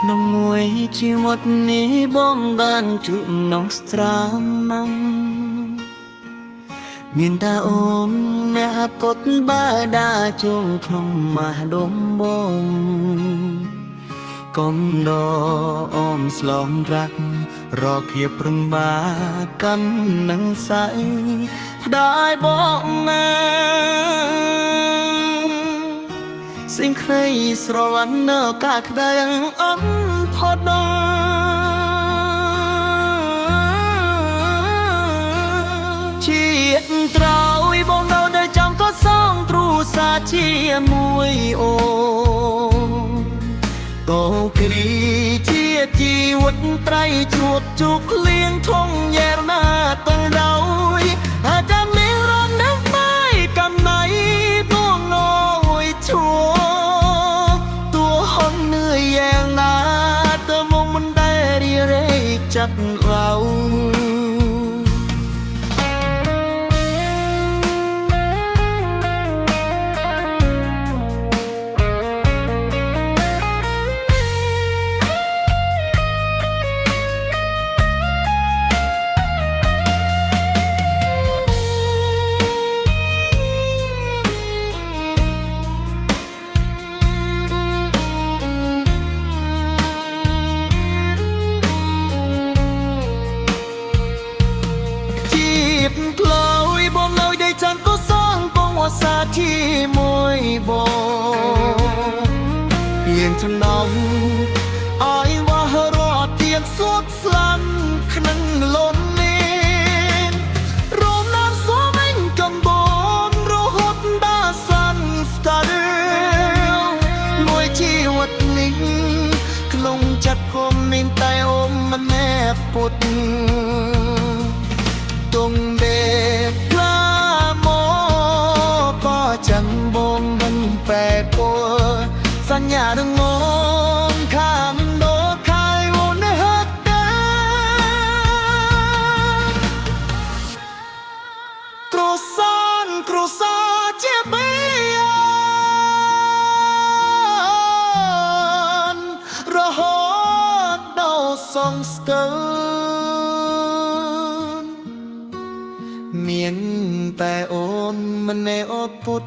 ក្នុងមួយជីវិតនេះបងបានជួបน้องស្រាំមានតែអូនអ្នកកត់បាដាជុំក្នុងមហដុំបងកុំដអមស្លងรักរកភាពប្រឹងបាកាន់នឹងសៃได้บอกណាสิ่งใครស្រវណ្ណកាក្ដីអន់ផុតជាតិត្រោយបងនៅតែចង់ក៏សងទ្រូសាជាមួយអូតោគ្រីជាជីវិតត្រៃជួបជុកលៀងធំញែរណាទាំងរោយអាចจะมีร้อนน้ำไม้กำไหนตัวงอยชัวตัวหอนเหนื่อยแยงนาแต่มองมันได้รีเรกจักเราសាជាមួយបងៀងចំណងអើយវ៉ារត់ទៀតសុតស្លាន់ក្នុងលន់នេះរំណាំសួមិញកំបូនរហូតដល់សាន់ស្តារមួយជីវិតនេះក្នុងចិត្តគុំមានតែអូនម្នាក់ពុតទុំបេจังบงมันแปลกกว่าสัญญาดึงงงข้ามโดดคายวนในหักเดินครูซาเจ็บเบียนระหดดาวส่องสเกินមានតែអូនមិនណែអត់ពុត